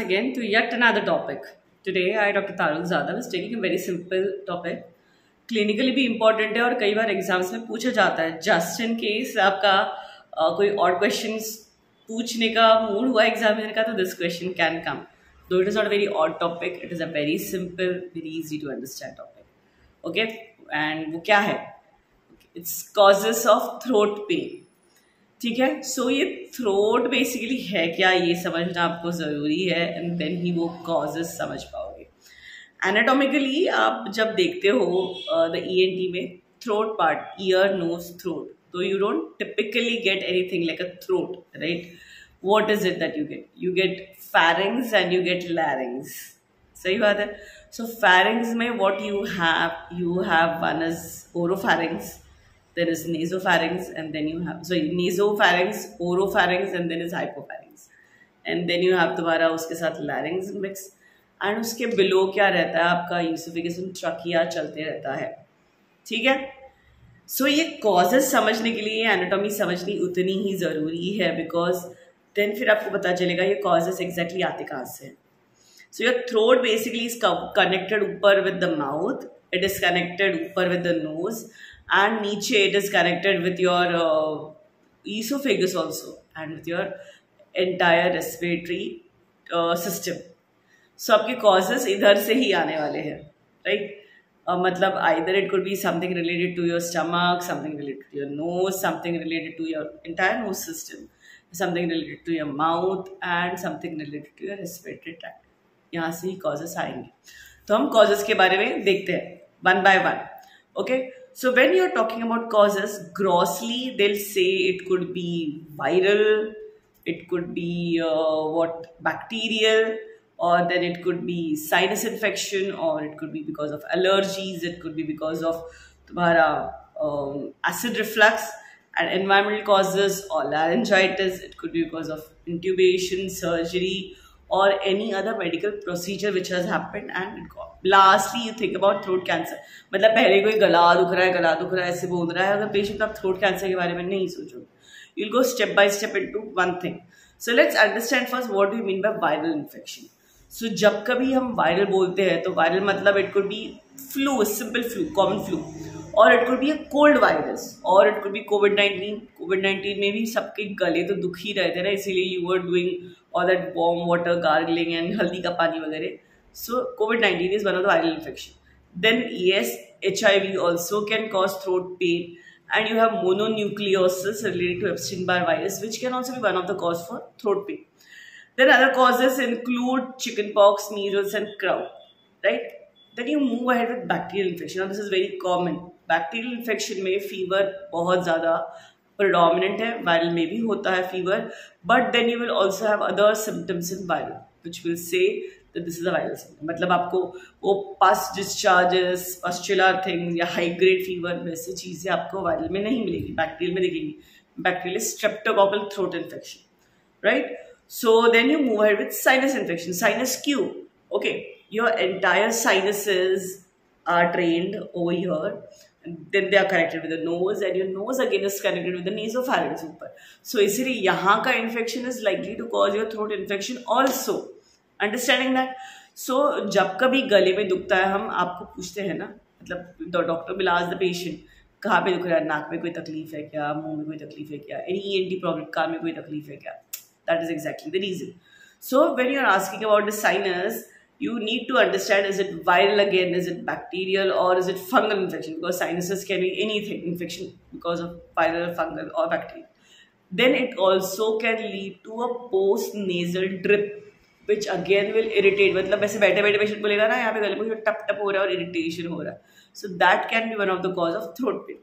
again to yet another topic. Today, I, Dr. Tarun Zada, was taking a very simple topic. Clinically भी important है और कई बार exams में पूछा जाता है. जस्ट इन केस आपका कोई और क्वेश्चंस पूछने का मूड हुआ एग्जामिनर का, तो दिस क्वेश्चन कैन कम. दो it is not very odd topic, it is a very simple, very easy to understand topic. Okay, and वो क्या है? It's causes of throat pain. ठीक है, सो ये थ्रोट बेसिकली है क्या, ये समझना आपको ज़रूरी है, एंड देन ही वो कॉजेस समझ पाओगे. एनाटॉमिकली आप जब देखते हो द ENT में throat part, ear, nose, throat, तो you don't typically get anything like a throat, right? What is it that you get? You get pharynx and you get larynx. सही बात है. सो फेरिंग्स में what you have one is oropharynx, then is nasopharynx, and then you have nasopharynx, oropharynx, and then is hypopharynx, and then you have तुम्हारा उसके साथ larynx mix, and उसके below क्या रहता है आपका यूसोफेगस, ट्रकिया चलते रहता है. ठीक है, सो ये causes समझने के लिए एनाटॉमी समझनी उतनी ही ज़रूरी है, बिकॉज देन फिर आपको पता चलेगा ये causes exactly आते कहाँ से. So your throat basically is connected ऊपर with the mouth, it is connected ऊपर with the nose, and niche it is connected with your esophagus also, and with your entire respiratory system. So आपके causes इधर से ही आने वाले हैं, right? मतलब either it could be something related to your stomach, something related to your nose, something related to your entire nose system, something related to your mouth, and something related to your respiratory tract. यहाँ से ही causes आएंगे. तो हम causes के बारे में देखते हैं one by one. Okay, so when you're talking about causes, grossly they'll say it could be viral, it could be bacterial, or then it could be sinus infection, or it could be because of allergies, it could be because of तुम्हारा acid reflux, and environmental causes or laryngitis, it could be because of intubation, surgery, or any other medical procedure which has happened, and lastly you think about throat cancer. मतलब पहले कोई गला दुख रहा है ऐसे बोल रहा है, अगर पेशेंट आप थ्रोट कैंसर के बारे में नहीं सोचो, you'll go step by step into one thing. So let's understand first what do you mean by viral infection. So जब कभी हम वायरल बोलते हैं तो वायरल मतलब it could be flu, simple flu, common flu, or it could be a cold virus, or it could be COVID-19. COVID-19 में भी सबके गले तो दुख ही रहे थे ना, इसीलिए you were doing all that warm water gargling and हल्दी का पानी वगैरह. So COVID-19 is one of the viral infection. Then yes, HIV also can cause throat pain, and you have mononucleosis related to Epstein-Barr virus, which can also be one of the cause for throat pain. Then other causes include chickenpox, measles, and crowd, right? Then you move ahead with bacterial infection. Now this is very common. Bacterial infection में fever बहुत ज़्यादा predominant है, viral में भी होता है fever, but then you will also have other symptoms in viral, which will say that this is a viral symptom. मतलब आपको वो pus discharges, pustular things या high grade fever वैसे चीज़ें आपको viral में नहीं मिलेगी, bacterial में दिखेंगी. Bacterial is streptococcal throat infection, right? So then you move ahead with sinus infection, sinus Q. Okay, your entire sinuses are drained over here, and then they are connected with the nose, and your nose again is connected with the nasopharynx ऊपर. So इसलिए यहाँ का infection is likely to cause your throat infection also. Understanding that? So जब कभी गले में दुखता है, हम आपको पूछते हैं ना, मतलब doctor will ask the patient कहाँ पे दुख रहा है, नाक में कोई तकलीफ है क्या, मुंह में कोई तकलीफ है क्या, any ENT problem, कान में कोई तकलीफ है क्या. That is exactly the reason. So when you are asking about the sinus, you need to understand, is it viral again, is it bacterial, or is it fungal infection, because sinuses can be anything, infection because of viral, fungal, or bacterial. Then it also can lead to a post nasal drip, which again will irritate. मतलब ऐसे बैठे बैठे patient बोलेगा ना, यहाँ पे गले में टप टप हो रहा है और इरिटेशन हो रहा है. So that can be one of the cause of throat pain.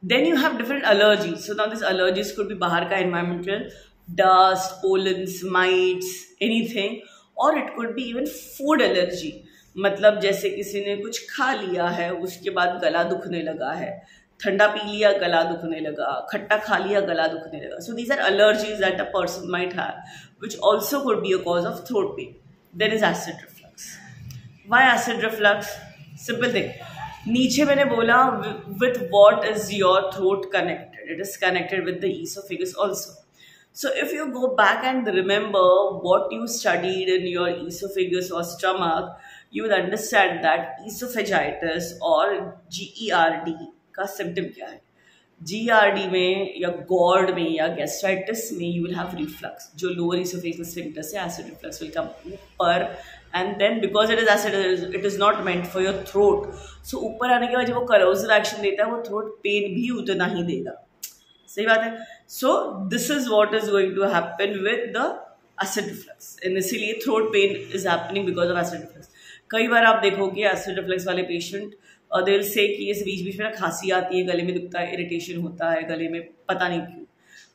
Then you have different allergies. So now these allergies could be बाहर का environmental, dust, pollens, mites, anything, or it could be even food allergy. मतलब जैसे किसी ने कुछ खा लिया है, उसके बाद गला दुखने लगा है, ठंडा पी लिया गला दुखने लगा, खट्टा खा लिया गला दुखने लगा. So these are allergies that a person might have, which also could be a cause of throat pain. Then is acid reflux. Why acid reflux? Simple thing. नीचे मैंने बोला with what is your throat connected? It is connected with the esophagus also. So if you go back and remember what you studied in your esophagus or stomach, you will understand that esophagitis और GERD का symptom क्या है. GERD में या GORD में या gastritis में you will have reflux. जो lower esophageal sphincter से acid reflux will come ऊपर, and then because it is acid, it is not meant for your throat. So ऊपर आने के बाद जब वो corrosive action देता है, वो throat pain भी उतना ही देगा. सही बात है. So this is what is going to happen with the acid reflux, and इसीलिए throat pain is happening because of acid reflux. कई बार आप देखोगे acid reflux वाले patient they will say कि इस बीच बीच में ना खांसी आती है, गले में दुखता है, इरिटेशन होता है गले में, पता नहीं क्यों,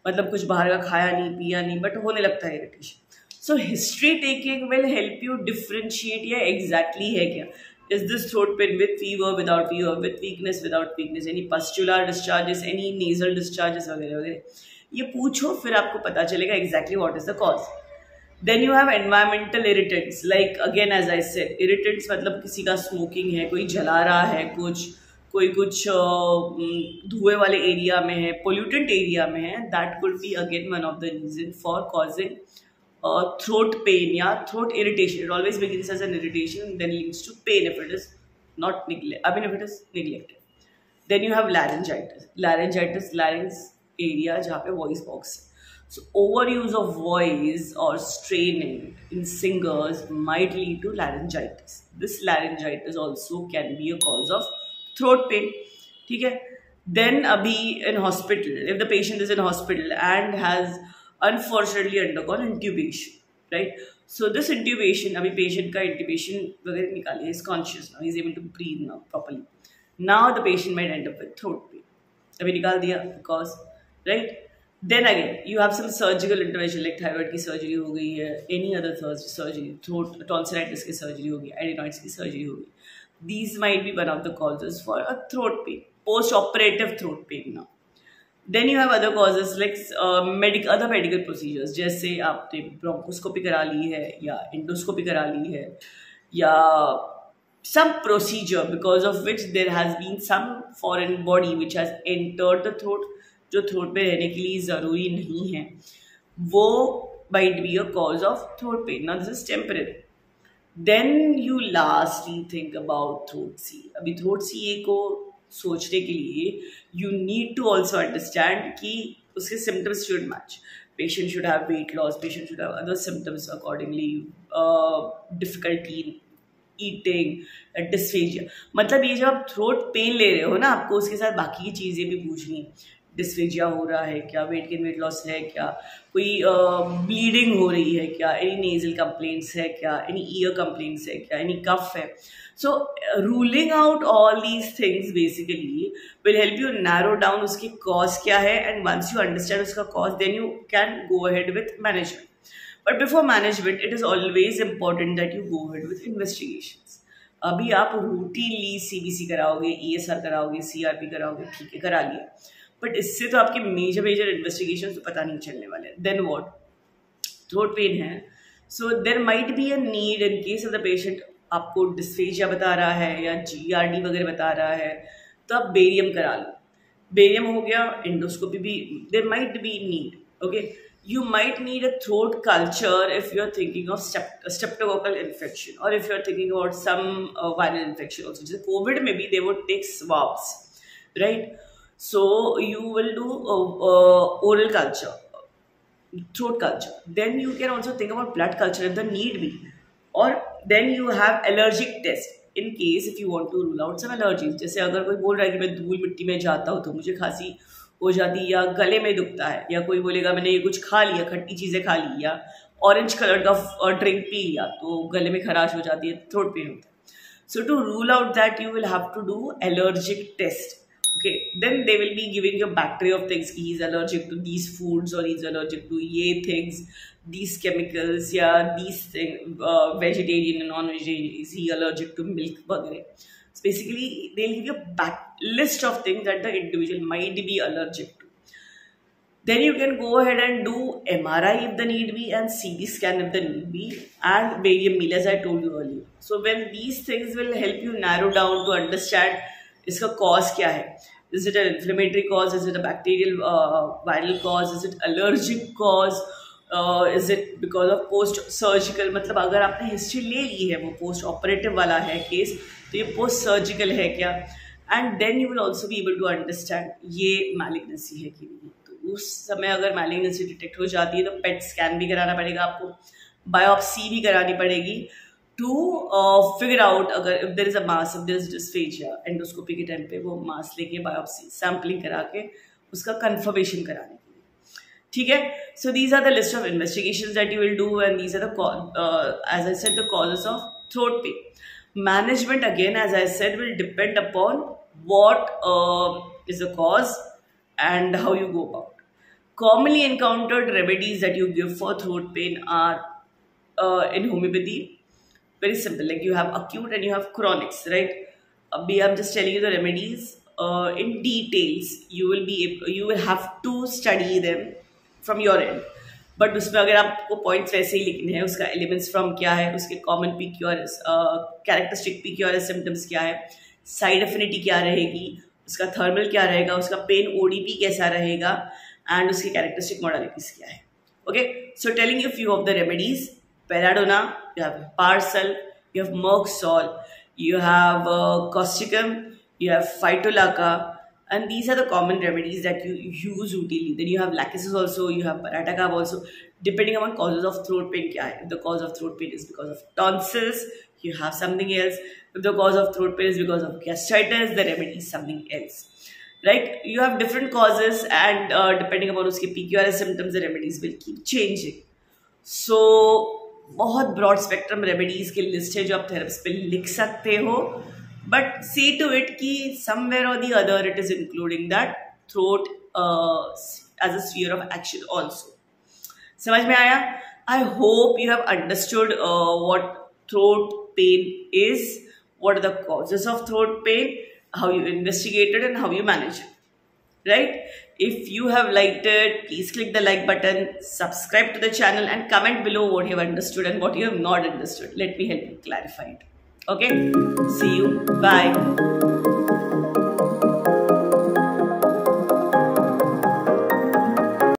मतलब कुछ बाहर का खाया नहीं पिया नहीं बट होने लगता है irritation. So history taking will help you differentiate ये exactly है क्या. Is this throat pain with fever, without fever, with weakness, without weakness, any pustular discharges, any nasal discharges वगैरह वगैरह, ये पूछो, फिर आपको पता चलेगा exactly what is the cause. Then you have environmental irritants, like again as I said, irritants मतलब किसी का smoking है, कोई जला रहा है कोई कुछ धुएं वाले एरिया में है, pollutant एरिया में है, that could be again one of the reason for causing throat pain या throat irritation. It always begins as an irritation and then leads to pain if it is not if it is neglected. Then you have laryngitis. Larynx area जहाँ पे voice box है. So overuse of voice or straining in singers might lead to laryngitis. This laryngitis also can be a cause of throat pain. ठीक है. Then अभी in hospital, if the patient is in hospital and has unfortunately undergone intubation, right? So this intubation, अभी patient का intubation वगैरह निकालिए, is conscious now, he is able to breathe now properly. Now the patient might end up with throat pain. अभी निकाल दिया because, right? Then again, you have some surgical intervention like thyroid की surgery हो गई है, any other surgery, throat tonsillitis की surgery हो गई, adenoids की surgery हो गई. These might be one of the causes for a throat pain, post-operative throat pain now. Then you have other causes like other medical procedures, जैसे आपने bronchoscopy करा ली है या एंडोस्कोपी करा ली है या some procedure because of which there has been some foreign body which has entered the throat, जो throat पे रहने के लिए ज़रूरी नहीं है, वो might be a cause of throat pain. Now this is temporary. Then you lastly think about throat CA. अभी throat CA को सोचने के लिए you need to also understand कि उसके symptoms should match. Patient should have weight loss, patient should have other symptoms accordingly, difficulty in eating, dysphagia. मतलब ये जब आप throat pain ले रहे हो ना, आपको उसके साथ बाकी की चीज़ें भी पूछनी है. डिस्फेजिया हो रहा है क्या, वेट गेन वेट लॉस है क्या, कोई ब्लीडिंग हो रही है क्या, एनी नेजल कंप्लेंट्स है क्या, एनी ईयर कंप्लेंट्स है क्या, एनी कफ है. So ruling out all these things basically will help you narrow down उसकी कॉज क्या है, एंड वंस यू अंडरस्टैंड उसका cause then you can go ahead with management. But before management it is always important that you go ahead with investigations. अभी आप routinely CBC कराओगे, ESR कराओगे, CRP कराओगे, ठीक है, करा लिया, बट इससे तो आपके मेजर इन्वेस्टिगेशन तो पता नहीं चलने वाले. देन व्हाट, थ्रोट पेन है, so there might be a need in case of the patient, आपको डिस्फेजिया बता रहा है या GERD वगैरह बता रहा है, तो आप बेरियम करा लो. बेरियम हो गया, एंडोस्कोपी भी देर might B need. Okay, you might need a throat culture if you're thinking of streptococcal infection, or if you're thinking about some viral infection also. जैसे COVID में भी they would take swabs, right? So you will do oral culture, throat culture. Then you can also think about blood culture if the need be. Or then you have allergic test in case if you want to rule out some allergies. जैसे अगर कोई बोल रहा है कि मैं धूल मिट्टी में जाता हूँ तो मुझे खांसी हो जाती, या गले में दुखता है, या कोई बोलेगा मैंने ये कुछ खा लिया, खट्टी चीज़ें खा ली, या ऑरेंज कलर का ड्रिंक पी लिया तो गले में खराश हो जाती है, थ्रोट पेन होता है. So to rule out that you will have to do allergic test. Okay, then they will be giving you a battery of things. He is allergic to these foods, or he is allergic to ye things, these chemicals, yeah, these things. Vegetarian and non-vegetarian, is he allergic to milk, वगैरह. So basically, they'll give you a list of things that the individual might be allergic to. Then you can go ahead and do MRI if the need be, and CT scan if the need be, and barium meal as I told you earlier. So when these things will help you narrow down to understand इसका cause क्या है. Is it an inflammatory cause? Is it a bacterial viral cause? Is it allergic cause? Is it because of post surgical? मतलब अगर आपने history ले ली है, वो post operative वाला है केस, तो ये पोस्ट सर्जिकल है क्या? And then you will also be able to understand ये मैलिग्नेंसी है कि नहीं. तो उस समय अगर मैलिग्नेंसी डिटेक्ट हो जाती है तो पेट स्कैन भी कराना पड़ेगा आपको, बायोप्सी भी करानी पड़ेगी टू फिगर आउट अगर if there is a mass, if there is dysphagia, endoscopy के टाइम पे वो मास लेके बायोप्सी सैम्पलिंग करा के उसका कंफर्मेशन कराने के लिए. ठीक है. So these are the list of investigations that you will do and these are the as I said the causes of throat pain. Management again, as I said, will depend upon what is the cause and how you go about. Commonly encountered remedies that you give for throat pain are in homeopathy. Very simple, like you have acute and you have chronics, right? I'm just telling you the remedies in details. You will have to study them from your end. But उसमें अगर आपको points वैसे ही लिखने हैं, उसका elements from क्या है, उसके common PQRS characteristic PQRS symptoms क्या है, साइड एफिनिटी क्या रहेगी, उसका थर्मल क्या रहेगा, उसका पेन ओडीपी कैसा रहेगा, एंड उसकी कैरेक्टरिस्टिक मॉडलिटीज क्या है. Okay, so telling you few of the remedies. पेराडोना, you have parcel, you have Merxol, you have Causticum, you have Phytolacca, and these are the common remedies that you use routinely. Then you have Lachesis also, you have Paratacab also, depending upon causes of throat pain kya hai. If the cause of throat pain is because of tonsils, you have something else. If the cause of throat pain is because of gastritis, the remedy is something else. Right? You have different causes, and depending upon uske PQRS symptoms, the remedies will keep changing. So, बहुत broad spectrum remedies की list है जो आप therapist पे लिख सकते हो. But see to it कि somewhere or the other it is including that throat as a sphere of action also. समझ में आया? I hope you have understood what throat pain is, what are the causes of throat pain, how you investigate it and how you manage it. Right? If you have liked it, please click the like button, subscribe to the channel and comment below what you have understood and what you have not understood. Let me help you clarify it. Okay? See you. Bye.